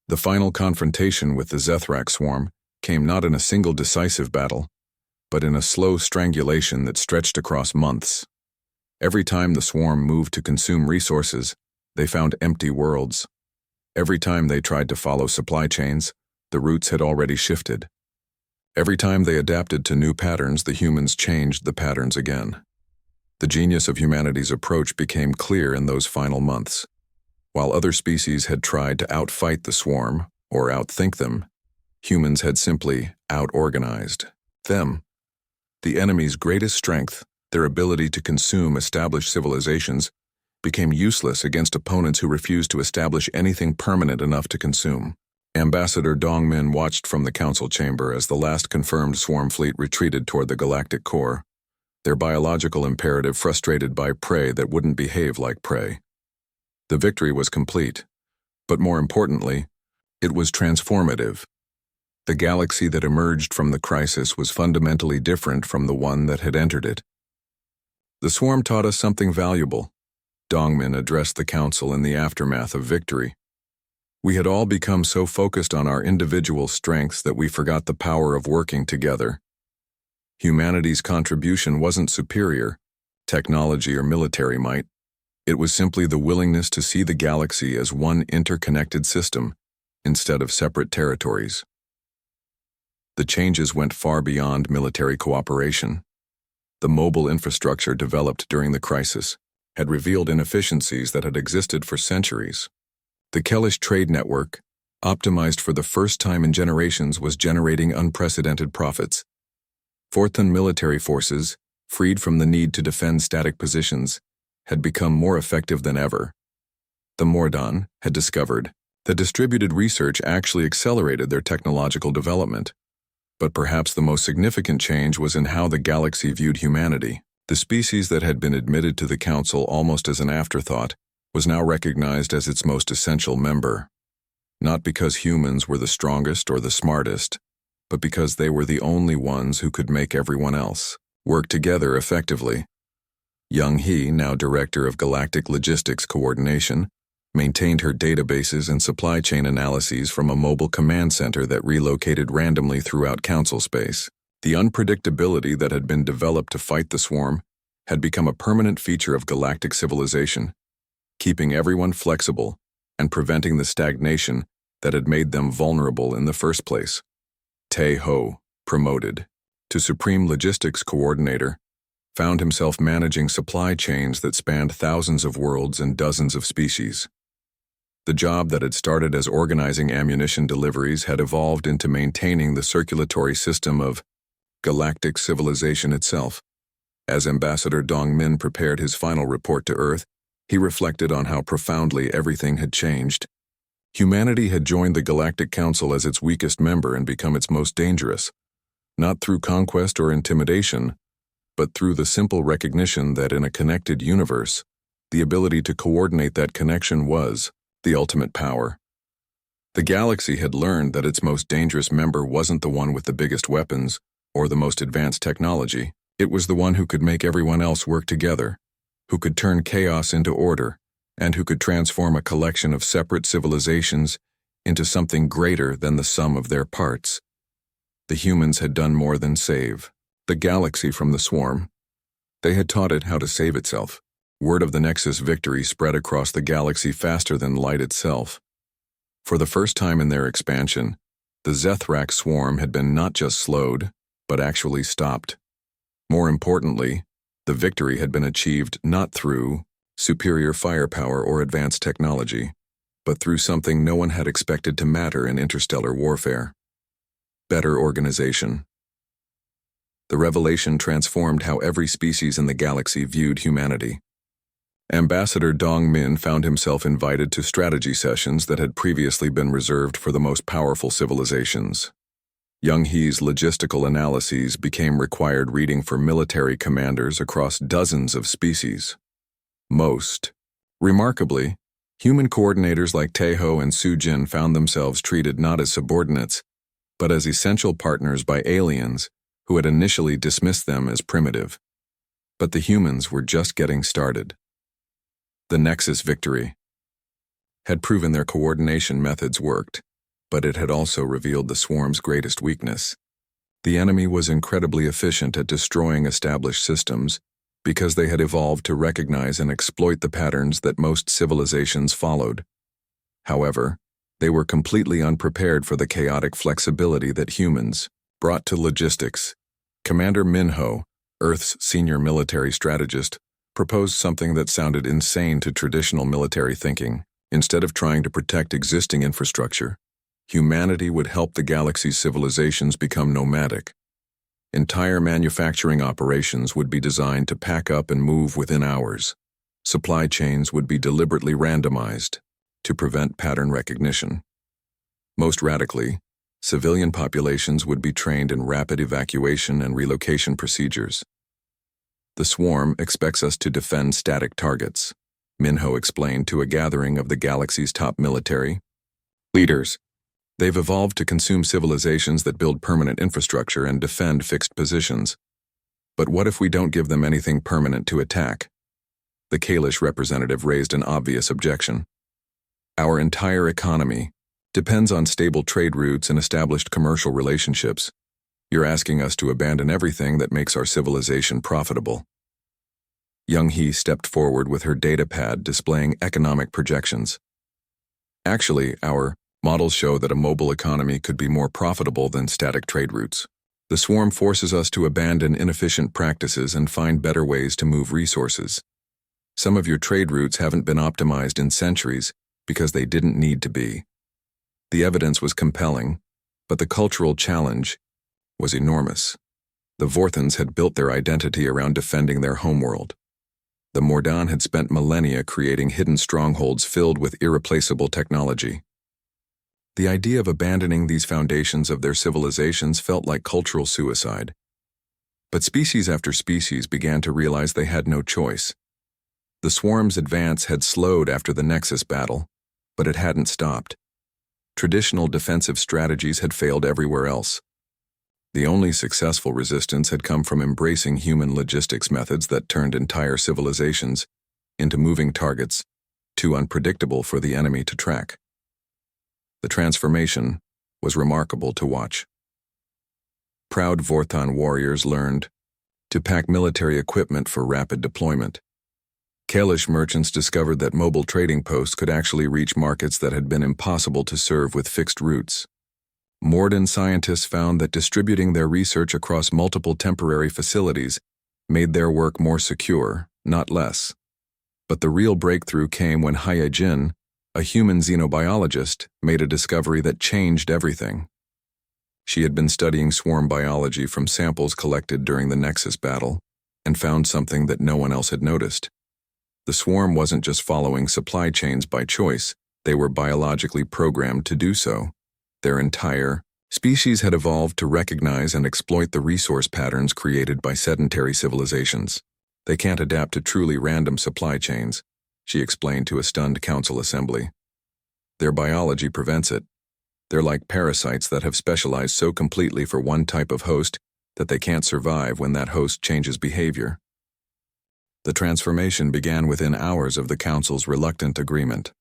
The final confrontation with the Zethrak swarm came not in a single decisive battle, but in a slow strangulation that stretched across months. Every time the swarm moved to consume resources, they found empty worlds. Every time they tried to follow supply chains, the routes had already shifted. Every time they adapted to new patterns, the humans changed the patterns again. The genius of humanity's approach became clear in those final months. While other species had tried to outfight the swarm, or outthink them, humans had simply out-organized them. The enemy's greatest strength, their ability to consume established civilizations, became useless against opponents who refused to establish anything permanent enough to consume. Ambassador Dongmin watched from the council chamber as the last confirmed swarm fleet retreated toward the Galactic core, their biological imperative frustrated by prey that wouldn't behave like prey. The victory was complete, but more importantly, it was transformative. The galaxy that emerged from the crisis was fundamentally different from the one that had entered it. The swarm taught us something valuable. Dongmin addressed the council in the aftermath of victory. We had all become so focused on our individual strengths that we forgot the power of working together. Humanity's contribution wasn't superior, technology or military might. It was simply the willingness to see the galaxy as one interconnected system, instead of separate territories. The changes went far beyond military cooperation. The mobile infrastructure developed during the crisis had revealed inefficiencies that had existed for centuries. The Kellish trade network, optimized for the first time in generations, was generating unprecedented profits. Forthan military forces, freed from the need to defend static positions, had become more effective than ever. The Mordan had discovered that distributed research actually accelerated their technological development. But perhaps the most significant change was in how the galaxy viewed humanity. The species that had been admitted to the council almost as an afterthought was now recognized as its most essential member. Not because humans were the strongest or the smartest, but because they were the only ones who could make everyone else work together effectively. Young He, now director of Galactic Logistics Coordination, maintained her databases and supply chain analyses from a mobile command center that relocated randomly throughout council space. The unpredictability that had been developed to fight the swarm had become a permanent feature of galactic civilization, keeping everyone flexible and preventing the stagnation that had made them vulnerable in the first place. Tae-ho, promoted to Supreme Logistics Coordinator, found himself managing supply chains that spanned thousands of worlds and dozens of species. The job that had started as organizing ammunition deliveries had evolved into maintaining the circulatory system of galactic civilization itself. As Ambassador Dongmin prepared his final report to Earth, he reflected on how profoundly everything had changed. Humanity had joined the Galactic Council as its weakest member and become its most dangerous, not through conquest or intimidation, but through the simple recognition that in a connected universe, the ability to coordinate that connection was the ultimate power. The galaxy had learned that its most dangerous member wasn't the one with the biggest weapons or the most advanced technology. It was the one who could make everyone else work together, who could turn chaos into order, and who could transform a collection of separate civilizations into something greater than the sum of their parts. The humans had done more than save the galaxy from the swarm. They had taught it how to save itself. Word of the Nexus victory spread across the galaxy faster than light itself. For the first time in their expansion, the Zethrak swarm had been not just slowed, but actually stopped. More importantly, the victory had been achieved not through superior firepower or advanced technology, but through something no one had expected to matter in interstellar warfare: better organization. The revelation transformed how every species in the galaxy viewed humanity. Ambassador Dongmin found himself invited to strategy sessions that had previously been reserved for the most powerful civilizations. Young He's logistical analyses became required reading for military commanders across dozens of species. Remarkably, human coordinators like Tae-ho and Su-jin found themselves treated not as subordinates, but as essential partners by aliens who had initially dismissed them as primitive. But the humans were just getting started. The Nexus victory had proven their coordination methods worked. But it had also revealed the swarm's greatest weakness. The enemy was incredibly efficient at destroying established systems because they had evolved to recognize and exploit the patterns that most civilizations followed. However, they were completely unprepared for the chaotic flexibility that humans brought to logistics. Commander Minho, Earth's senior military strategist, proposed something that sounded insane to traditional military thinking. Instead of trying to protect existing infrastructure, humanity would help the galaxy's civilizations become nomadic. Entire manufacturing operations would be designed to pack up and move within hours. Supply chains would be deliberately randomized to prevent pattern recognition. Most radically, civilian populations would be trained in rapid evacuation and relocation procedures. The swarm expects us to defend static targets, Minho explained to a gathering of the galaxy's top military leaders. They've evolved to consume civilizations that build permanent infrastructure and defend fixed positions. But what if we don't give them anything permanent to attack? The Kalish representative raised an obvious objection. Our entire economy depends on stable trade routes and established commercial relationships. You're asking us to abandon everything that makes our civilization profitable. Young He stepped forward with her datapad displaying economic projections. Actually, our models show that a mobile economy could be more profitable than static trade routes. The swarm forces us to abandon inefficient practices and find better ways to move resources. Some of your trade routes haven't been optimized in centuries because they didn't need to be. The evidence was compelling, but the cultural challenge was enormous. The Vorthans had built their identity around defending their homeworld. The Mordan had spent millennia creating hidden strongholds filled with irreplaceable technology. The idea of abandoning these foundations of their civilizations felt like cultural suicide. But species after species began to realize they had no choice. The swarm's advance had slowed after the Nexus battle, but it hadn't stopped. Traditional defensive strategies had failed everywhere else. The only successful resistance had come from embracing human logistics methods that turned entire civilizations into moving targets, too unpredictable for the enemy to track. The transformation was remarkable to watch. Proud Vorthon warriors learned to pack military equipment for rapid deployment. Kalish merchants discovered that mobile trading posts could actually reach markets that had been impossible to serve with fixed routes. Mordan scientists found that distributing their research across multiple temporary facilities made their work more secure, not less. But the real breakthrough came when Hyejin, a human xenobiologist, made a discovery that changed everything. She had been studying swarm biology from samples collected during the Nexus battle and found something that no one else had noticed. The swarm wasn't just following supply chains by choice, they were biologically programmed to do so. Their entire species had evolved to recognize and exploit the resource patterns created by sedentary civilizations. They can't adapt to truly random supply chains, she explained to a stunned council assembly. Their biology prevents it. They're like parasites that have specialized so completely for one type of host that they can't survive when that host changes behavior. The transformation began within hours of the council's reluctant agreement.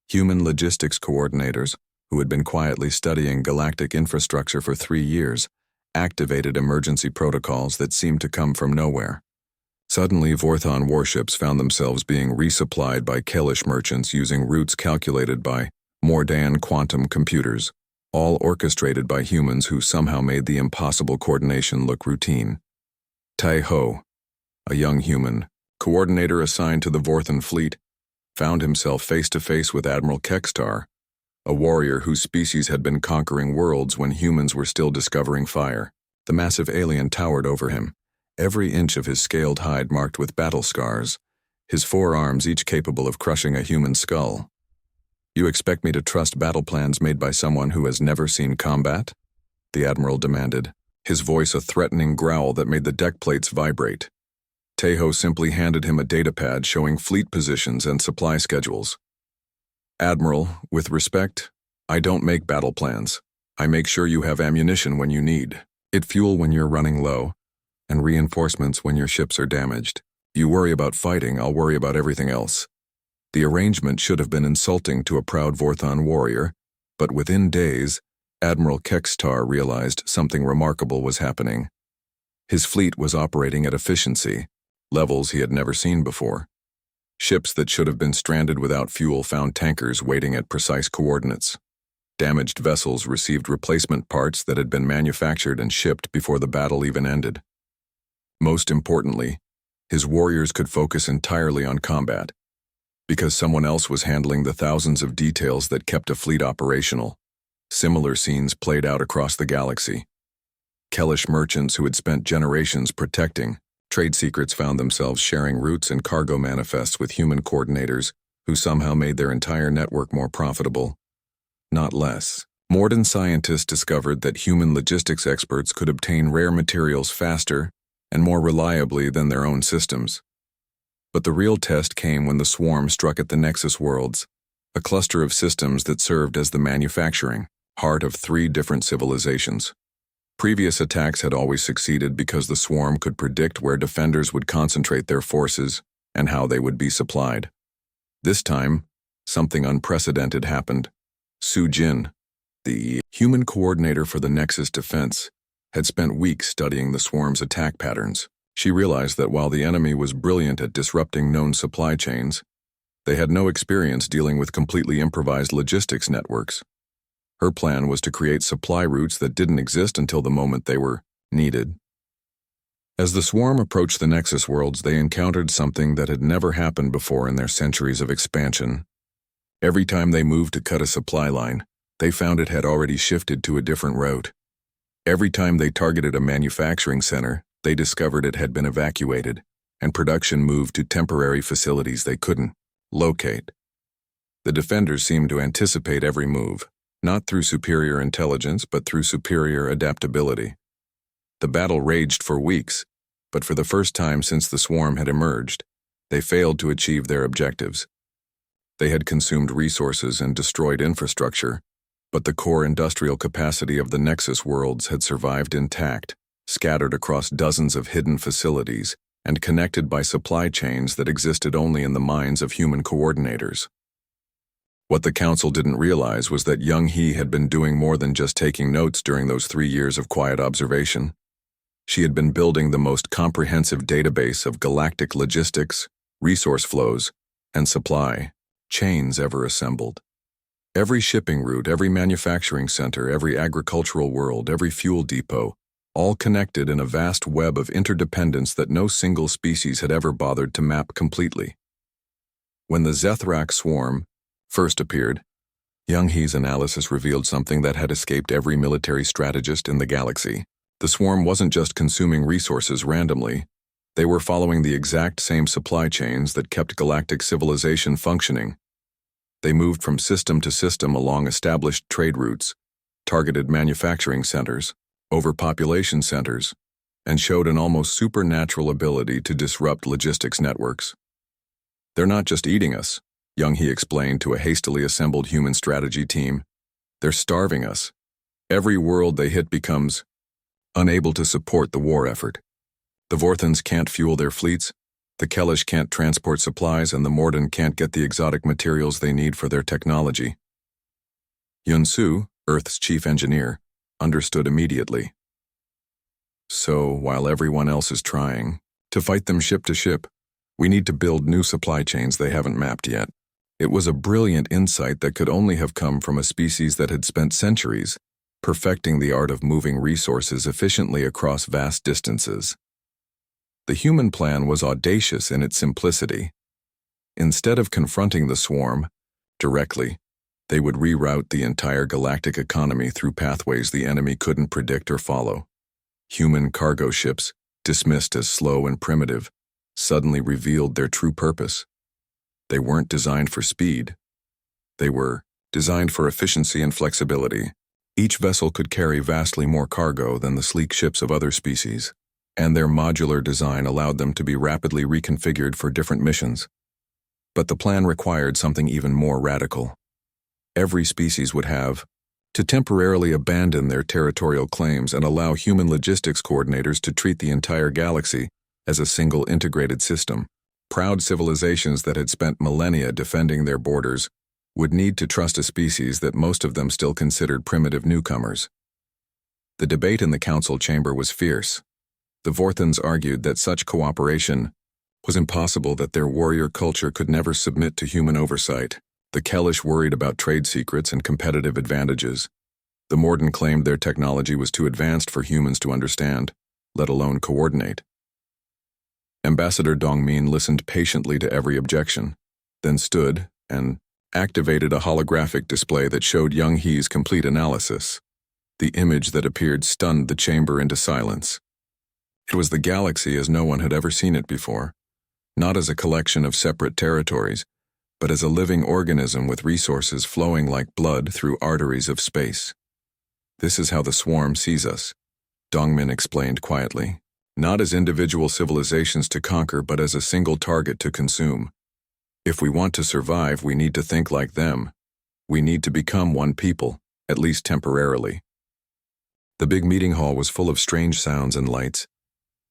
Human logistics coordinators, who had been quietly studying galactic infrastructure for 3 years, activated emergency protocols that seemed to come from nowhere. Suddenly, Vorthon warships found themselves being resupplied by Kalish merchants using routes calculated by Mordan quantum computers, all orchestrated by humans who somehow made the impossible coordination look routine. Tai Ho, a young human, coordinator assigned to the Vorthon fleet, found himself face-to-face with Admiral Kekstar, a warrior whose species had been conquering worlds when humans were still discovering fire. The massive alien towered over him, every inch of his scaled hide marked with battle scars, his 4 arms each capable of crushing a human skull. "You expect me to trust battle plans made by someone who has never seen combat?" the Admiral demanded, his voice a threatening growl that made the deck plates vibrate. Tejo simply handed him a datapad showing fleet positions and supply schedules. "Admiral, with respect, I don't make battle plans. I make sure you have ammunition when you need it, fuel when you're running low, and reinforcements when your ships are damaged. You worry about fighting, I'll worry about everything else." The arrangement should have been insulting to a proud Vorthon warrior, But within days, Admiral Kekstar realized something remarkable was happening. His fleet was operating at efficiency, levels he had never seen before. Ships that should have been stranded without fuel found tankers waiting at precise coordinates. Damaged vessels received replacement parts that had been manufactured and shipped before the battle even ended. Most importantly, his warriors could focus entirely on combat, because someone else was handling the thousands of details that kept a fleet operational. Similar scenes played out across the galaxy. Kellish merchants who had spent generations protecting trade secrets found themselves sharing routes and cargo manifests with human coordinators who somehow made their entire network more profitable, not less. Modern scientists discovered that human logistics experts could obtain rare materials faster and more reliably than their own systems. But the real test came when the swarm struck at the Nexus worlds, a cluster of systems that served as the manufacturing heart of 3 different civilizations. Previous attacks had always succeeded because the swarm could predict where defenders would concentrate their forces and how they would be supplied. This time, something unprecedented happened. Su Jin, the human coordinator for the Nexus defense, had spent weeks studying the swarm's attack patterns. She realized that while the enemy was brilliant at disrupting known supply chains, they had no experience dealing with completely improvised logistics networks. Her plan was to create supply routes that didn't exist until the moment they were needed. As the swarm approached the Nexus worlds, they encountered something that had never happened before in their centuries of expansion. Every time they moved to cut a supply line, they found it had already shifted to a different route. Every time they targeted a manufacturing center, they discovered it had been evacuated, and production moved to temporary facilities they couldn't locate. The defenders seemed to anticipate every move, not through superior intelligence but through superior adaptability. The battle raged for weeks, but for the first time since the swarm had emerged, they failed to achieve their objectives. They had consumed resources and destroyed infrastructure, but the core industrial capacity of the Nexus worlds had survived intact, scattered across dozens of hidden facilities and connected by supply chains that existed only in the minds of human coordinators. What the Council didn't realize was that young He had been doing more than just taking notes during those 3 years of quiet observation. She had been building the most comprehensive database of galactic logistics, resource flows, and supply chains ever assembled. Every shipping route, every manufacturing center, every agricultural world, every fuel depot, all connected in a vast web of interdependence that no single species had ever bothered to map completely. When the Zethrak swarm first appeared, Young He's analysis revealed something that had escaped every military strategist in the galaxy. The swarm wasn't just consuming resources randomly. They were following the exact same supply chains that kept galactic civilization functioning. They moved from system to system along established trade routes, targeted manufacturing centers, overpopulation centers, and showed an almost supernatural ability to disrupt logistics networks. "They're not just eating us," Young He explained to a hastily assembled human strategy team. "They're starving us. Every world they hit becomes unable to support the war effort. The Vorthans can't fuel their fleets, the Kellish can't transport supplies, and the Morden can't get the exotic materials they need for their technology." Yun-Su, Earth's chief engineer, understood immediately. "So, while everyone else is trying to fight them ship to ship, we need to build new supply chains they haven't mapped yet." It was a brilliant insight that could only have come from a species that had spent centuries perfecting the art of moving resources efficiently across vast distances. The human plan was audacious in its simplicity. Instead of confronting the swarm directly, they would reroute the entire galactic economy through pathways the enemy couldn't predict or follow. Human cargo ships, dismissed as slow and primitive, suddenly revealed their true purpose. They weren't designed for speed. They were designed for efficiency and flexibility. Each vessel could carry vastly more cargo than the sleek ships of other species, and their modular design allowed them to be rapidly reconfigured for different missions. But the plan required something even more radical. Every species would have to temporarily abandon their territorial claims and allow human logistics coordinators to treat the entire galaxy as a single integrated system. Proud civilizations that had spent millennia defending their borders would need to trust a species that most of them still considered primitive newcomers. The debate in the council chamber was fierce. The Vorthons argued that such cooperation was impossible, that their warrior culture could never submit to human oversight. The Kellish worried about trade secrets and competitive advantages. The Morden claimed their technology was too advanced for humans to understand, let alone coordinate. Ambassador Dongmin listened patiently to every objection, then stood and activated a holographic display that showed Young He's complete analysis. The image that appeared stunned the chamber into silence. It was the galaxy as no one had ever seen it before, not as a collection of separate territories, but as a living organism with resources flowing like blood through arteries of space. This is how the swarm sees us, Dongmin explained quietly. Not as individual civilizations to conquer, but as a single target to consume. If we want to survive, we need to think like them. We need to become one people, at least temporarily. The big meeting hall was full of strange sounds and lights.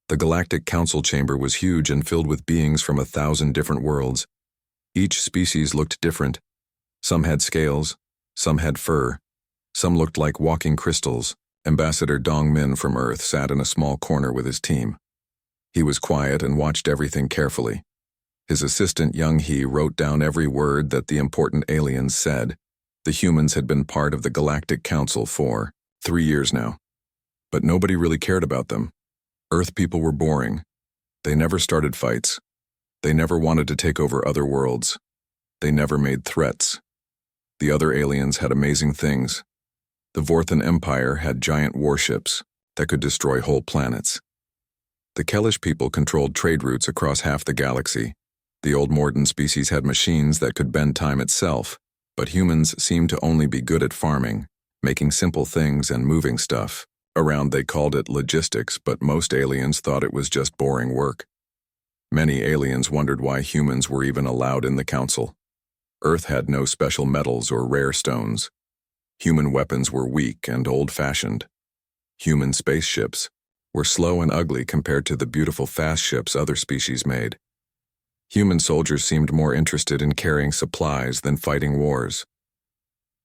The Galactic Council chamber was huge and filled with beings from 1,000 different worlds. Each species looked different. Some had scales, some had fur, some looked like walking crystals. Ambassador Dongmin from Earth sat in a small corner with his team. He was quiet and watched everything carefully. His assistant Young He wrote down every word that the important aliens said. The humans had been part of the Galactic Council for 3 years now. But nobody really cared about them. Earth people were boring. They never started fights. They never wanted to take over other worlds. They never made threats. The other aliens had amazing things. The Vorthon Empire had giant warships that could destroy whole planets. The Kellish people controlled trade routes across half the galaxy. The old Morden species had machines that could bend time itself, but humans seemed to only be good at farming, making simple things and moving stuff. Around they called it logistics, but most aliens thought it was just boring work. Many aliens wondered why humans were even allowed in the council. Earth had no special metals or rare stones. Human weapons were weak and old-fashioned. Human spaceships were slow and ugly compared to the beautiful fast ships other species made. Human soldiers seemed more interested in carrying supplies than fighting wars.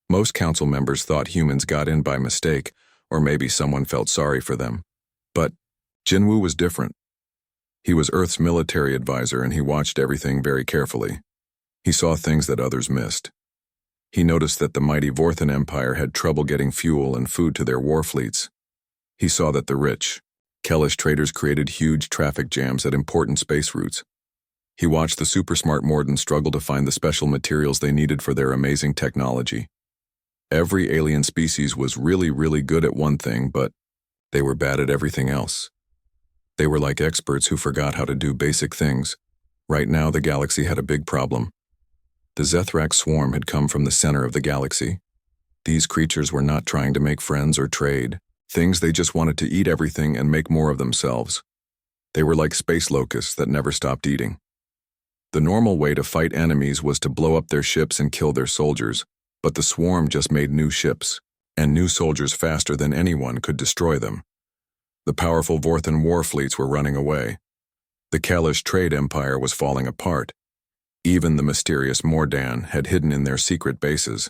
Most council members thought humans got in by mistake, or maybe someone felt sorry for them. But Jinwu was different. He was Earth's military advisor, and he watched everything very carefully. He saw things that others missed. He noticed that the mighty Vorthon Empire had trouble getting fuel and food to their war fleets. He saw that the rich, Kellish traders created huge traffic jams at important space routes. He watched the super-smart Morden struggle to find the special materials they needed for their amazing technology. Every alien species was really good at one thing, but they were bad at everything else. They were like experts who forgot how to do basic things. Right now, the galaxy had a big problem. The Zethrak swarm had come from the center of the galaxy. These creatures were not trying to make friends or trade. They just wanted to eat everything and make more of themselves. They were like space locusts that never stopped eating. The normal way to fight enemies was to blow up their ships and kill their soldiers, but the swarm just made new ships, and new soldiers faster than anyone could destroy them. The powerful Vorthon war fleets were running away. The Kellish trade empire was falling apart. Even the mysterious Mordan had hidden in their secret bases.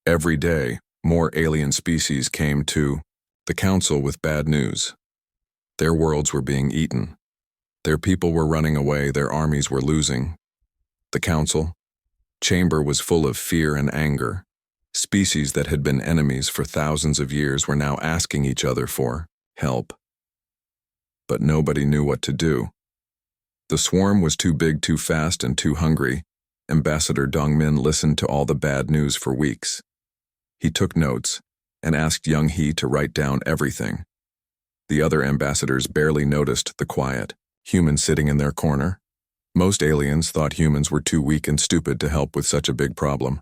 Every day, more alien species came to the council with bad news. Their worlds were being eaten. Their people were running away, their armies were losing. The council chamber was full of fear and anger. Species that had been enemies for thousands of years were now asking each other for help. But nobody knew what to do. The swarm was too big, too fast, and too hungry. Ambassador Dongmin listened to all the bad news for weeks. He took notes and asked Young He to write down everything. The other ambassadors barely noticed the quiet humans sitting in their corner. Most aliens thought humans were too weak and stupid to help with such a big problem.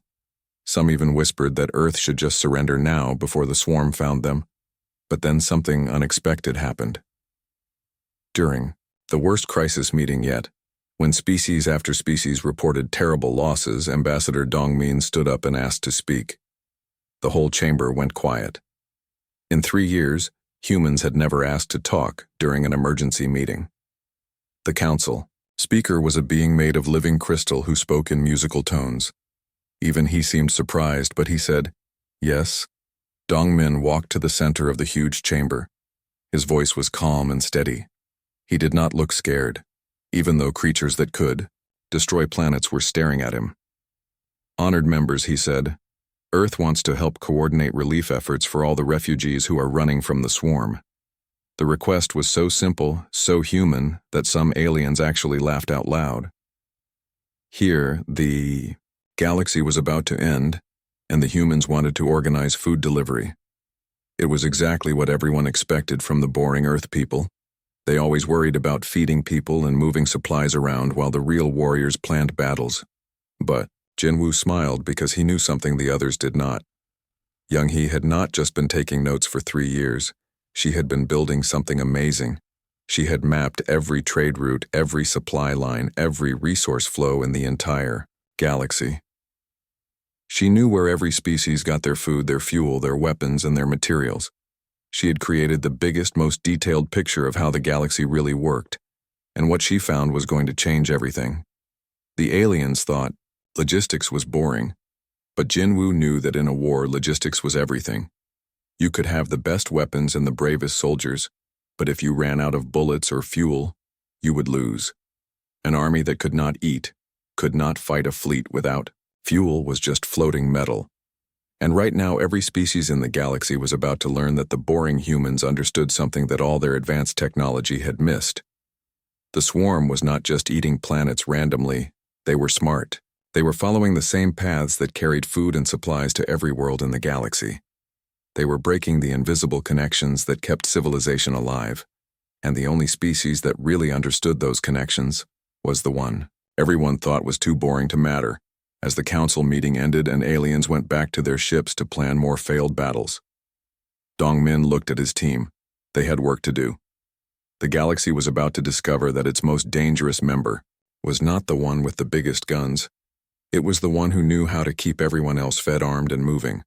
Some even whispered that Earth should just surrender now before the swarm found them. But then something unexpected happened. During the worst crisis meeting yet, when species after species reported terrible losses, Ambassador Dongmin stood up and asked to speak. The whole chamber went quiet. In 3 years, humans had never asked to talk during an emergency meeting. The council speaker was a being made of living crystal who spoke in musical tones. Even he seemed surprised, but he said, "Yes." Dongmin walked to the center of the huge chamber. His voice was calm and steady. He did not look scared, even though creatures that could destroy planets were staring at him. "Honored members," he said, "Earth wants to help coordinate relief efforts for all the refugees who are running from the swarm." The request was so simple, so human, that some aliens actually laughed out loud. Here, the galaxy was about to end, and the humans wanted to organize food delivery. It was exactly what everyone expected from the boring Earth people. They always worried about feeding people and moving supplies around while the real warriors planned battles. But Jinwoo smiled because he knew something the others did not. Young-hee had not just been taking notes for 3 years. She had been building something amazing. She had mapped every trade route, every supply line, every resource flow in the entire galaxy. She knew where every species got their food, their fuel, their weapons, and their materials. She had created the biggest, most detailed picture of how the galaxy really worked, and what she found was going to change everything. The aliens thought logistics was boring, but Jinwoo knew that in a war, logistics was everything. You could have the best weapons and the bravest soldiers, but if you ran out of bullets or fuel, you would lose. An army that could not eat, could not fight a fleet without fuel was just floating metal. And right now, every species in the galaxy was about to learn that the boring humans understood something that all their advanced technology had missed. The swarm was not just eating planets randomly. They were smart. They were following the same paths that carried food and supplies to every world in the galaxy. They were breaking the invisible connections that kept civilization alive. And the only species that really understood those connections was the one everyone thought was too boring to matter. As the council meeting ended and aliens went back to their ships to plan more failed battles, Dongmin looked at his team. They had work to do. The galaxy was about to discover that its most dangerous member was not the one with the biggest guns. It was the one who knew how to keep everyone else fed, armed, and moving.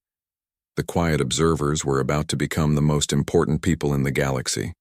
The quiet observers were about to become the most important people in the galaxy.